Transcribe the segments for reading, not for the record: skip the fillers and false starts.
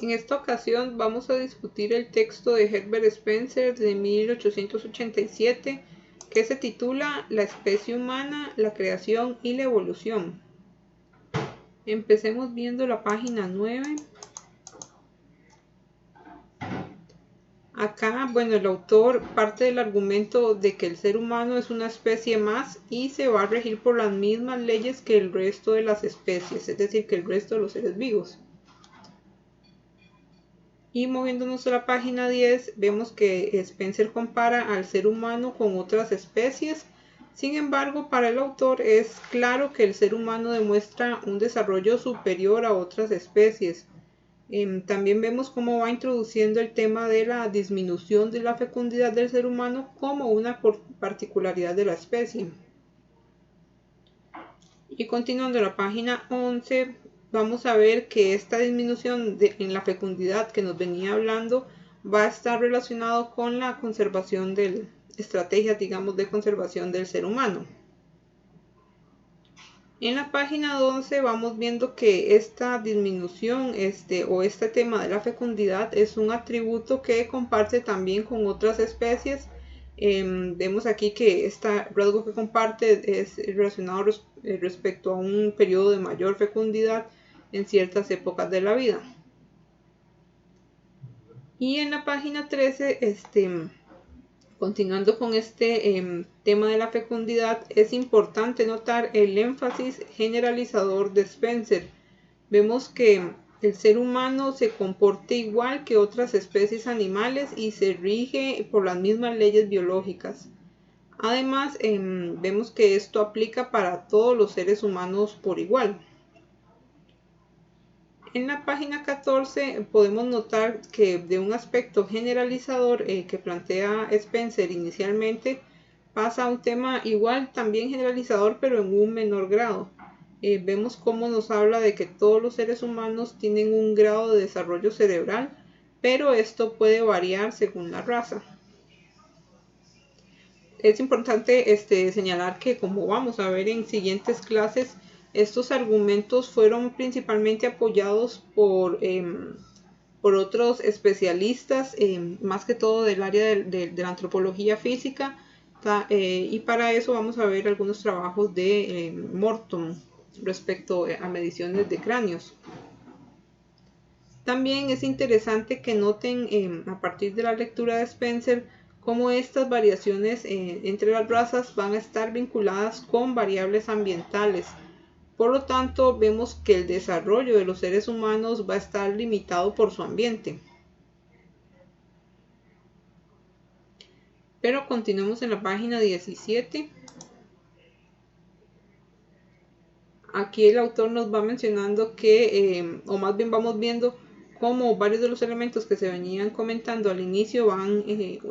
En esta ocasión vamos a discutir el texto de Herbert Spencer de 1887 que se titula La especie humana, la creación y la evolución. Empecemos viendo la página 9. Acá, el autor parte del argumento de que el ser humano es una especie más y se va a regir por las mismas leyes que el resto de las especies, es decir, que el resto de los seres vivos. Y moviéndonos a la página 10, vemos que Spencer compara al ser humano con otras especies. Sin embargo, para el autor es claro que el ser humano demuestra un desarrollo superior a otras especies. También vemos cómo va introduciendo el tema de la disminución de la fecundidad del ser humano como una particularidad de la especie. Y continuando en la página 11, vamos a ver que esta disminución en la fecundidad que nos venía hablando va a estar relacionado con la conservación de estrategias, de conservación del ser humano. En la página 12 vamos viendo que esta disminución o este tema de la fecundidad es un atributo que comparte también con otras especies. Vemos aquí que este rasgo que comparte es relacionado respecto a un periodo de mayor fecundidad en ciertas épocas de la vida. Y en la página 13, continuando con este tema de la fecundidad, es importante notar el énfasis generalizador de Spencer. Vemos que el ser humano se comporta igual que otras especies animales y se rige por las mismas leyes biológicas. Además, vemos que esto aplica para todos los seres humanos por igual. En la página 14 podemos notar que de un aspecto generalizador que plantea Spencer inicialmente pasa a un tema igual también generalizador pero en un menor grado. Vemos cómo nos habla de que todos los seres humanos tienen un grado de desarrollo cerebral, pero esto puede variar según la raza. Es importante señalar que, como vamos a ver en siguientes clases, estos argumentos fueron principalmente apoyados por otros especialistas, más que todo del área de la antropología física, y para eso vamos a ver algunos trabajos de Morton respecto a mediciones de cráneos. También es interesante que noten a partir de la lectura de Spencer cómo estas variaciones entre las razas van a estar vinculadas con variables ambientales. Por lo tanto, vemos que el desarrollo de los seres humanos va a estar limitado por su ambiente. Pero continuemos en la página 17. Aquí el autor nos va mencionando que, o más bien vamos viendo cómo varios de los elementos que se venían comentando al inicio van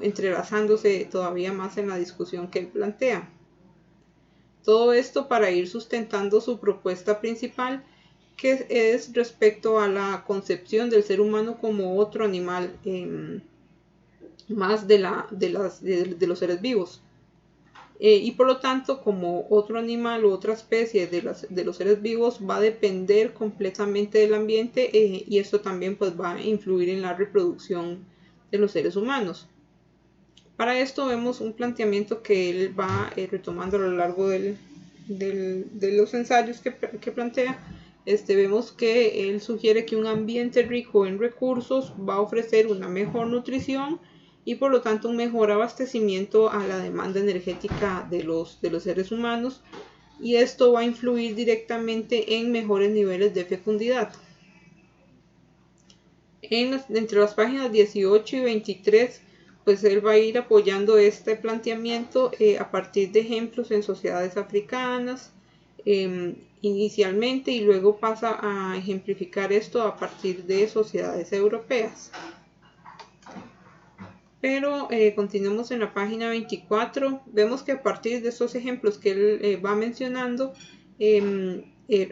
entrelazándose todavía más en la discusión que él plantea. Todo esto para ir sustentando su propuesta principal, que es respecto a la concepción del ser humano como otro animal más de los seres vivos. Y por lo tanto, como otro animal u otra especie de los seres vivos va a depender completamente del ambiente y esto también pues va a influir en la reproducción de los seres humanos. Para esto vemos un planteamiento que él va retomando a lo largo de los ensayos que plantea. Vemos que él sugiere que un ambiente rico en recursos va a ofrecer una mejor nutrición y por lo tanto un mejor abastecimiento a la demanda energética de los seres humanos, y esto va a influir directamente en mejores niveles de fecundidad. Entre las páginas 18 y 23, pues él va a ir apoyando este planteamiento a partir de ejemplos en sociedades africanas inicialmente, y luego pasa a ejemplificar esto a partir de sociedades europeas. Pero continuemos en la página 24. Vemos que a partir de estos ejemplos que él va mencionando,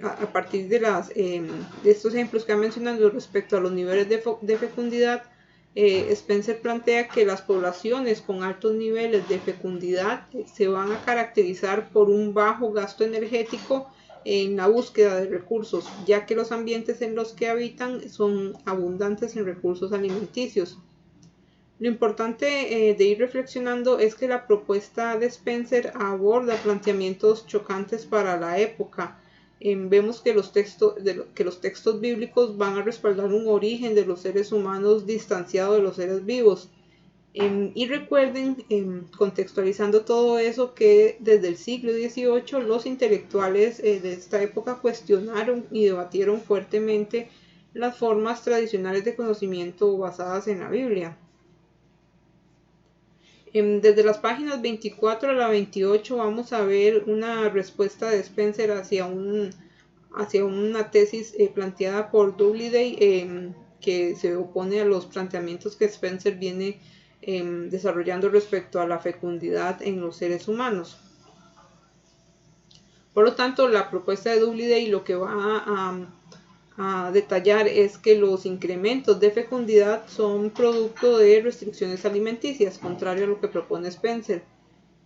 a partir de estos ejemplos que va mencionando respecto a los niveles de fecundidad, Spencer plantea que las poblaciones con altos niveles de fecundidad se van a caracterizar por un bajo gasto energético en la búsqueda de recursos, ya que los ambientes en los que habitan son abundantes en recursos alimenticios. Lo importante de ir reflexionando es que la propuesta de Spencer aborda planteamientos chocantes para la época. Vemos que los textos bíblicos van a respaldar un origen de los seres humanos distanciado de los seres vivos. Y recuerden, contextualizando todo eso, que desde el siglo XVIII los intelectuales de esta época cuestionaron y debatieron fuertemente las formas tradicionales de conocimiento basadas en la Biblia. Desde las páginas 24 a la 28 vamos a ver una respuesta de Spencer hacia una tesis planteada por Doubleday, que se opone a los planteamientos que Spencer viene desarrollando respecto a la fecundidad en los seres humanos. Por lo tanto, la propuesta de Doubleday lo que va a detallar es que los incrementos de fecundidad son producto de restricciones alimenticias, contrario a lo que propone Spencer.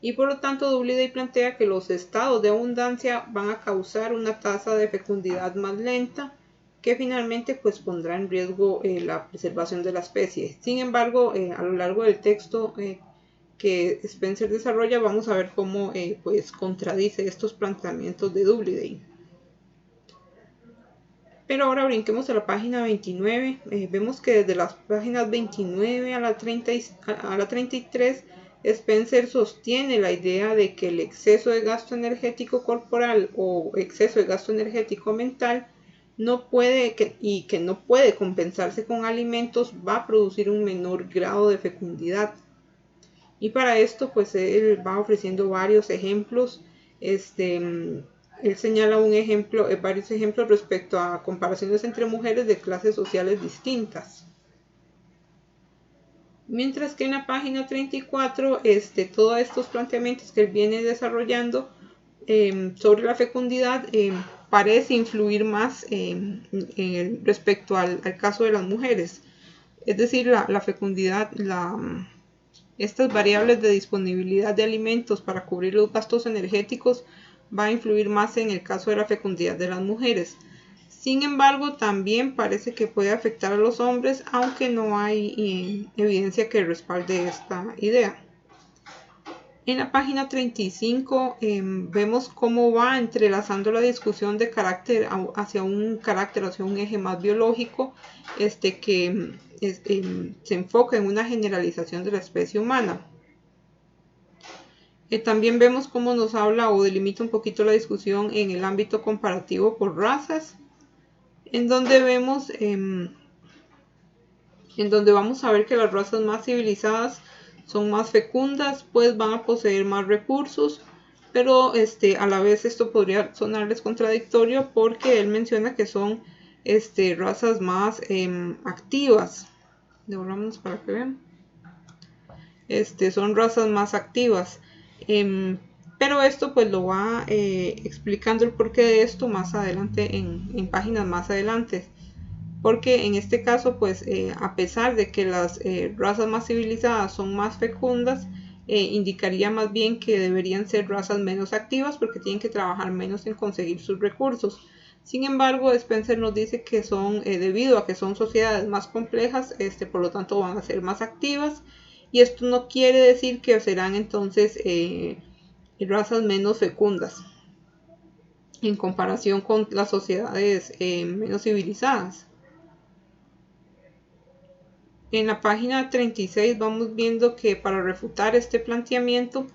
Y por lo tanto, Doubleday plantea que los estados de abundancia van a causar una tasa de fecundidad más lenta, que finalmente pues pondrá en riesgo la preservación de la especie. Sin embargo, a lo largo del texto que Spencer desarrolla, vamos a ver cómo pues contradice estos planteamientos de Doubleday. Pero ahora brinquemos a la página 29. Vemos que desde las páginas 29 a la 33, Spencer sostiene la idea de que el exceso de gasto energético corporal o exceso de gasto energético mental no puede compensarse con alimentos, va a producir un menor grado de fecundidad. Y para esto pues él va ofreciendo varios ejemplos. Él señala varios ejemplos respecto a comparaciones entre mujeres de clases sociales distintas. Mientras que en la página 34, todos estos planteamientos que él viene desarrollando sobre la fecundidad parece influir más respecto al caso de las mujeres. Es decir, la fecundidad, estas variables de disponibilidad de alimentos para cubrir los gastos energéticos va a influir más en el caso de la fecundidad de las mujeres. Sin embargo, también parece que puede afectar a los hombres, aunque no hay evidencia que respalde esta idea. En la página 35 vemos cómo va entrelazando la discusión de carácter hacia un eje más biológico, que se enfoca en una generalización de la especie humana. También vemos cómo nos habla o delimita un poquito la discusión en el ámbito comparativo por razas, en donde vamos a ver que las razas más civilizadas son más fecundas, pues van a poseer más recursos, pero a la vez esto podría sonarles contradictorio porque él menciona que son razas más activas. Devolvamos para que vean. Son razas más activas. Pero esto pues lo va explicando el porqué de esto más adelante en páginas más adelante, porque en este caso pues a pesar de que las razas más civilizadas son más fecundas, indicaría más bien que deberían ser razas menos activas porque tienen que trabajar menos en conseguir sus recursos. Sin embargo, Spencer nos dice que son debido a que son sociedades más complejas, por lo tanto van a ser más activas. Y esto no quiere decir que serán entonces razas menos fecundas en comparación con las sociedades menos civilizadas. En la página 36 vamos viendo que para refutar este planteamiento,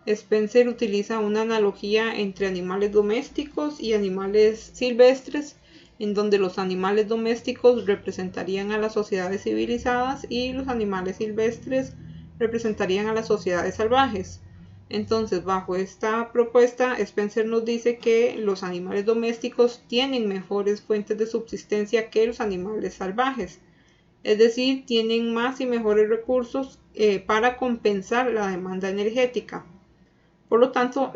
Spencer utiliza una analogía entre animales domésticos y animales silvestres, en donde los animales domésticos representarían a las sociedades civilizadas y los animales silvestres representarían a las sociedades salvajes. Entonces, bajo esta propuesta, Spencer nos dice que los animales domésticos tienen mejores fuentes de subsistencia que los animales salvajes. Es decir, tienen más y mejores recursos para compensar la demanda energética. Por lo tanto,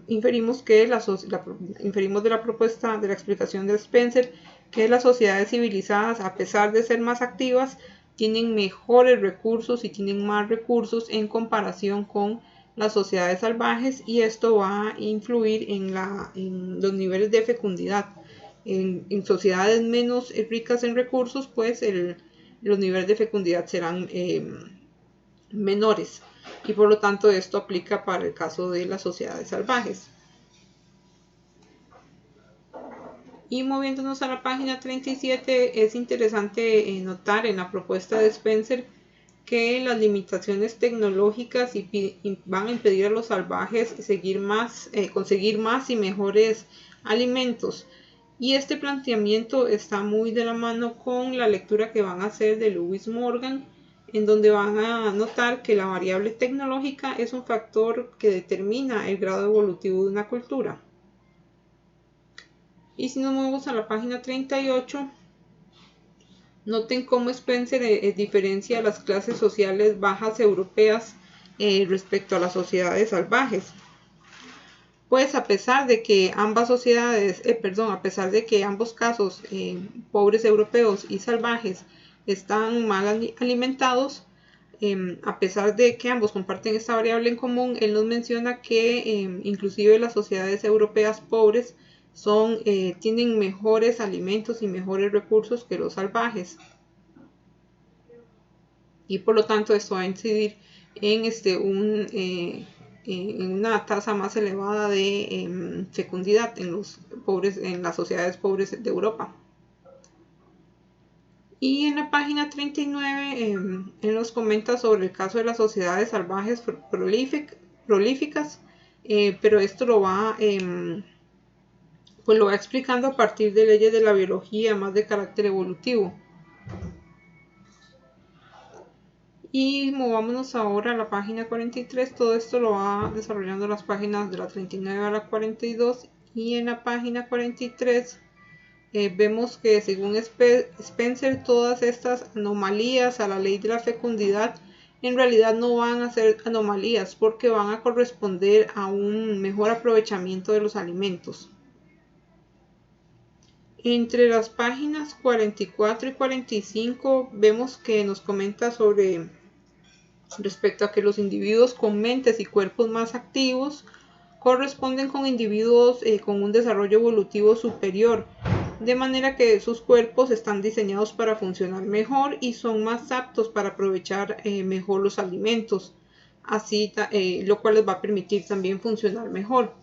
inferimos de la propuesta de la explicación de Spencer que las sociedades civilizadas, a pesar de ser más activas, tienen mejores recursos y tienen más recursos en comparación con las sociedades salvajes, y esto va a influir en los niveles de fecundidad. En sociedades menos ricas en recursos, pues los niveles de fecundidad serán menores, y por lo tanto esto aplica para el caso de las sociedades salvajes. Y moviéndonos a la página 37, es interesante notar en la propuesta de Spencer que las limitaciones tecnológicas van a impedir a los salvajes conseguir más y mejores alimentos. Y este planteamiento está muy de la mano con la lectura que van a hacer de Lewis Morgan, en donde van a notar que la variable tecnológica es un factor que determina el grado evolutivo de una cultura. Y si nos movemos a la página 38, noten cómo Spencer diferencia las clases sociales bajas europeas respecto a las sociedades salvajes. Pues a pesar de que ambos casos, pobres europeos y salvajes, están mal alimentados, a pesar de que ambos comparten esta variable en común, él nos menciona que inclusive las sociedades europeas pobres tienen mejores alimentos y mejores recursos que los salvajes, y por lo tanto esto va a incidir en una tasa más elevada de fecundidad en las sociedades pobres de Europa. Y en la página 39 él nos comenta sobre el caso de las sociedades salvajes prolíficas, pero esto lo va explicando a partir de leyes de la biología más de carácter evolutivo. Y movámonos ahora a la página 43. Todo esto lo va desarrollando las páginas de la 39 a la 42. Y en la página 43 vemos que según Spencer, todas estas anomalías a la ley de la fecundidad en realidad no van a ser anomalías, porque van a corresponder a un mejor aprovechamiento de los alimentos. Entre las páginas 44 y 45 vemos que nos comenta respecto a que los individuos con mentes y cuerpos más activos corresponden con individuos con un desarrollo evolutivo superior, de manera que sus cuerpos están diseñados para funcionar mejor y son más aptos para aprovechar mejor los alimentos, lo cual les va a permitir también funcionar mejor.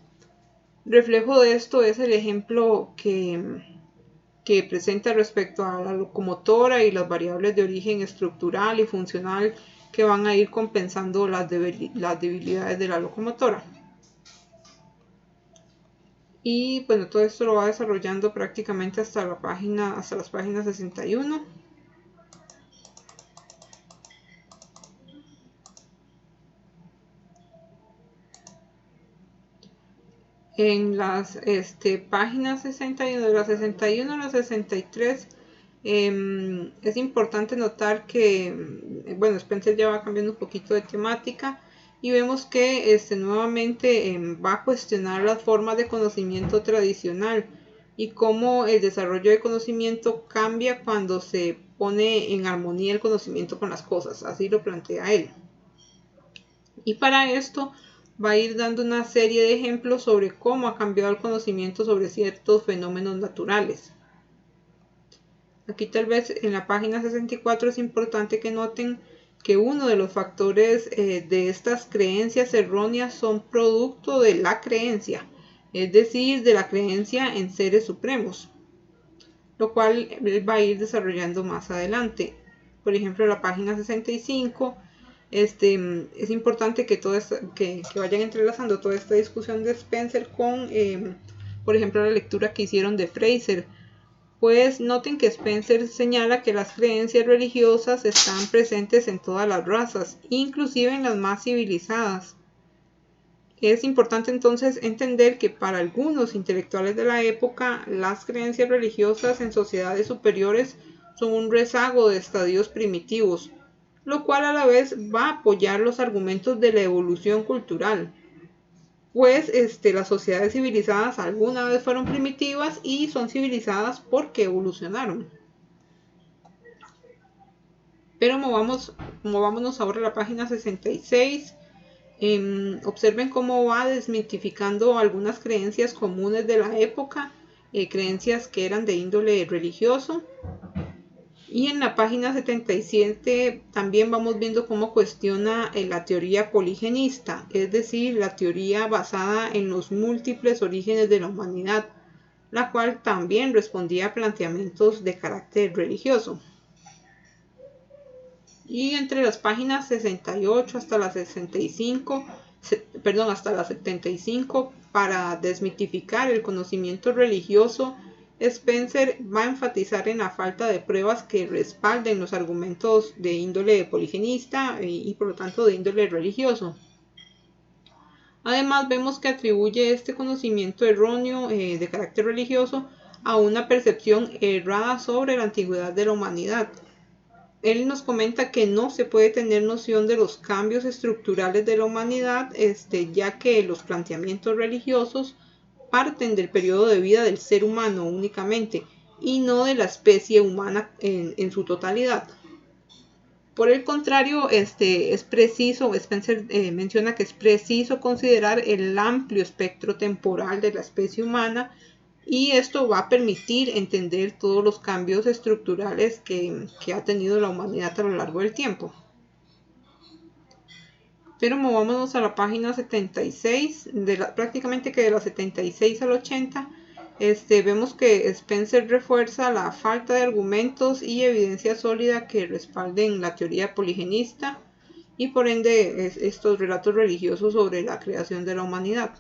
Reflejo de esto es el ejemplo que presenta respecto a la locomotora y las variables de origen estructural y funcional que van a ir compensando las debilidades de la locomotora. Y bueno, todo esto lo va desarrollando prácticamente hasta las páginas 61. En las páginas 61, de la 61 a la 63, es importante notar que, Spencer ya va cambiando un poquito de temática, y vemos que nuevamente va a cuestionar las formas de conocimiento tradicional y cómo el desarrollo de conocimiento cambia cuando se pone en armonía el conocimiento con las cosas. Así lo plantea él. Y para esto va a ir dando una serie de ejemplos sobre cómo ha cambiado el conocimiento sobre ciertos fenómenos naturales. Aquí tal vez en la página 64 es importante que noten que uno de los factores de estas creencias erróneas son producto de la creencia, es decir, de la creencia en seres supremos, lo cual va a ir desarrollando más adelante. Por ejemplo, en la página 65 es importante que vayan entrelazando toda esta discusión de Spencer con, por ejemplo, la lectura que hicieron de Fraser. Pues noten que Spencer señala que las creencias religiosas están presentes en todas las razas, inclusive en las más civilizadas. Es importante entonces entender que para algunos intelectuales de la época, las creencias religiosas en sociedades superiores son un rezago de estadios primitivos, lo cual a la vez va a apoyar los argumentos de la evolución cultural. Pues las sociedades civilizadas alguna vez fueron primitivas y son civilizadas porque evolucionaron. Pero movámonos ahora a la página 66. Observen cómo va desmitificando algunas creencias comunes de la época, creencias que eran de índole religioso. Y en la página 77 también vamos viendo cómo cuestiona la teoría poligenista, es decir, la teoría basada en los múltiples orígenes de la humanidad, la cual también respondía a planteamientos de carácter religioso. Y entre las páginas 68 hasta las 65, hasta las 75, para desmitificar el conocimiento religioso, Spencer va a enfatizar en la falta de pruebas que respalden los argumentos de índole poligenista y por lo tanto de índole religioso. Además, vemos que atribuye este conocimiento erróneo de carácter religioso a una percepción errada sobre la antigüedad de la humanidad. Él nos comenta que no se puede tener noción de los cambios estructurales de la humanidad, ya que los planteamientos religiosos parten del periodo de vida del ser humano únicamente y no de la especie humana en su totalidad. Por el contrario, es preciso, Spencer menciona que es preciso considerar el amplio espectro temporal de la especie humana, y esto va a permitir entender todos los cambios estructurales que ha tenido la humanidad a lo largo del tiempo. Pero movámonos a la página 76, prácticamente que de la 76 al 80, vemos que Spencer refuerza la falta de argumentos y evidencia sólida que respalden la teoría poligenista y por ende estos relatos religiosos sobre la creación de la humanidad.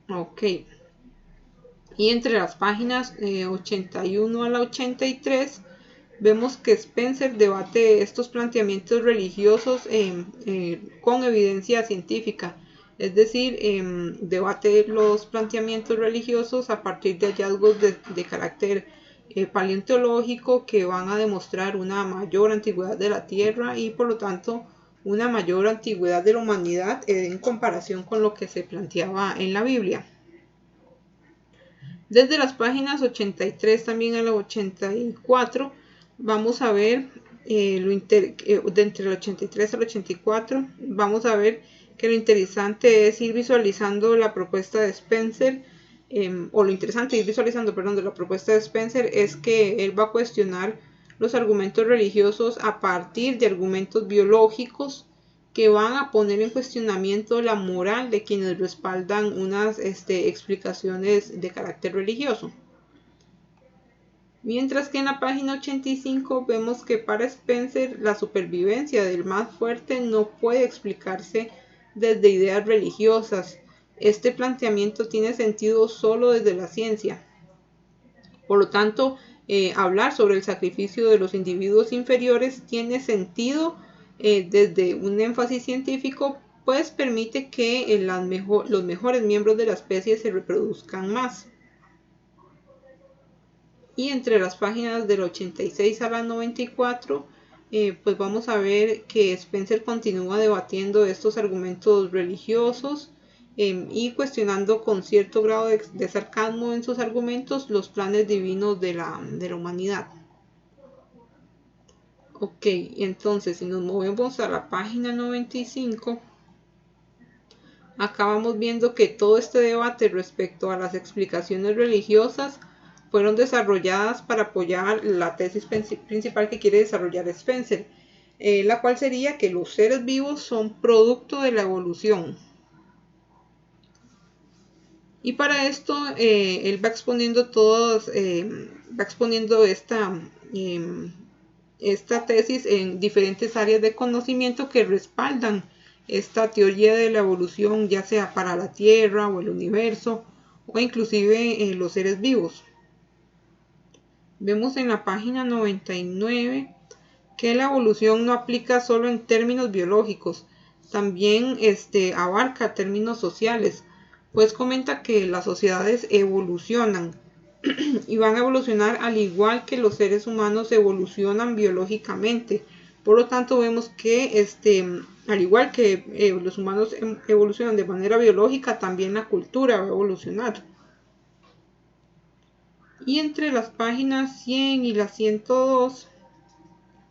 Ok. Y entre las páginas 81 a la 83 vemos que Spencer debate estos planteamientos religiosos con evidencia científica, es decir, debate los planteamientos religiosos a partir de hallazgos de carácter paleontológico que van a demostrar una mayor antigüedad de la Tierra y por lo tanto una mayor antigüedad de la humanidad en comparación con lo que se planteaba en la Biblia. Desde las páginas 83 también a la 84 vamos a ver de entre el 83 al 84 vamos a ver que lo interesante es ir visualizando la propuesta de Spencer, lo interesante de ir visualizando, de la propuesta de Spencer es que él va a cuestionar los argumentos religiosos a partir de argumentos biológicos que van a poner en cuestionamiento la moral de quienes respaldan unas explicaciones de carácter religioso. Mientras que en la página 85 vemos que para Spencer la supervivencia del más fuerte no puede explicarse desde ideas religiosas. Este planteamiento tiene sentido solo desde la ciencia. Por lo tanto, hablar sobre el sacrificio de los individuos inferiores tiene sentido desde un énfasis científico, pues permite que los mejores miembros de la especie se reproduzcan más. Y entre las páginas del 86 a la 94, pues vamos a ver que Spencer continúa debatiendo estos argumentos religiosos y cuestionando con cierto grado de sarcasmo en sus argumentos los planes divinos de la humanidad. Ok, entonces si nos movemos a la página 95, acá vamos viendo que todo este debate respecto a las explicaciones religiosas fueron desarrolladas para apoyar la tesis principal que quiere desarrollar Spencer, la cual sería que los seres vivos son producto de la evolución. Y para esto él va exponiendo esta tesis en diferentes áreas de conocimiento que respaldan esta teoría de la evolución, ya sea para la Tierra o el universo o inclusive los seres vivos. Vemos en la página 99 que la evolución no aplica solo en términos biológicos, también abarca términos sociales, pues comenta que las sociedades evolucionan y van a evolucionar al igual que los seres humanos evolucionan biológicamente. Por lo tanto, vemos que al igual que los humanos evolucionan de manera biológica, también la cultura va a evolucionar. Y entre las páginas 100 y la 102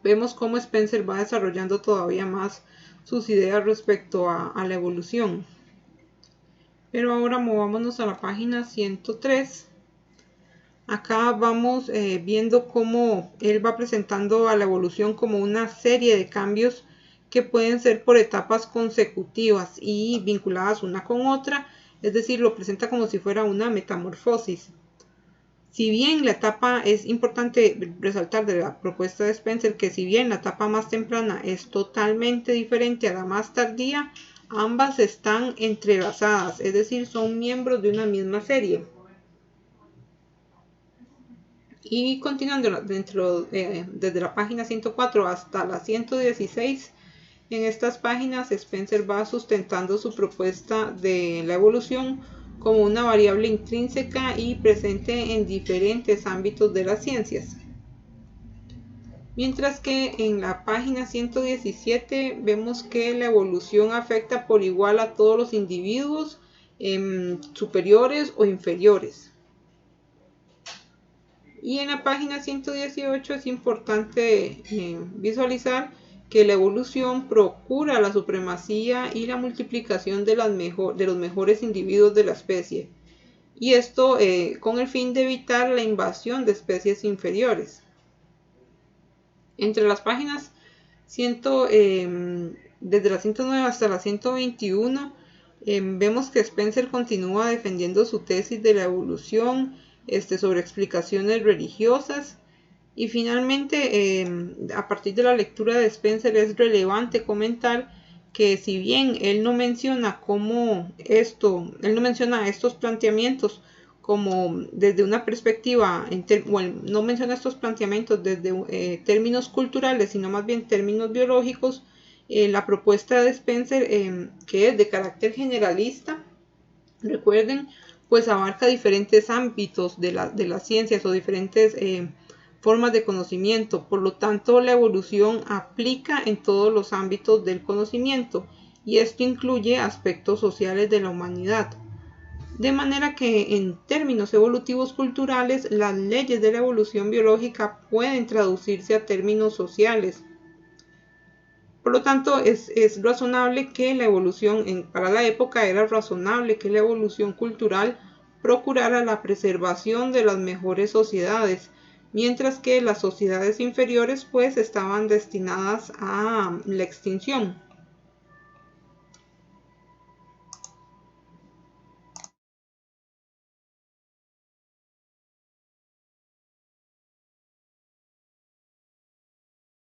vemos cómo Spencer va desarrollando todavía más sus ideas respecto a la evolución. Pero ahora movámonos a la página 103. Acá vamos viendo cómo él va presentando a la evolución como una serie de cambios que pueden ser por etapas consecutivas y vinculadas una con otra, es decir, lo presenta como si fuera una metamorfosis. Si bien la etapa, es importante resaltar de la propuesta de Spencer que si bien la etapa más temprana es totalmente diferente a la más tardía, ambas están entrelazadas, es decir, son miembros de una misma serie. Y continuando desde la página 104 hasta la 116, en estas páginas Spencer va sustentando su propuesta de la evolución como una variable intrínseca y presente en diferentes ámbitos de las ciencias. Mientras que en la página 117 vemos que la evolución afecta por igual a todos los individuos superiores o inferiores. Y en la página 118 es importante visualizar que la evolución procura la supremacía y la multiplicación de los mejores individuos de la especie. Y esto con el fin de evitar la invasión de especies inferiores. Entre las páginas desde la 109 hasta la 121 vemos que Spencer continúa defendiendo su tesis de la evolución sobre explicaciones religiosas. Y finalmente, a partir de la lectura de Spencer es relevante comentar que si bien él no menciona estos planteamientos como desde una perspectiva, no menciona estos planteamientos desde términos culturales, sino más bien términos biológicos, la propuesta de Spencer, que es de carácter generalista, recuerden, pues abarca diferentes ámbitos de las ciencias o diferentes formas de conocimiento. Por lo tanto, la evolución aplica en todos los ámbitos del conocimiento y esto incluye aspectos sociales de la humanidad. De manera que en términos evolutivos culturales, las leyes de la evolución biológica pueden traducirse a términos sociales. Por lo tanto, es razonable que la evolución, para la época era razonable que la evolución cultural procurara la preservación de las mejores sociedades, mientras que las sociedades inferiores pues estaban destinadas a la extinción.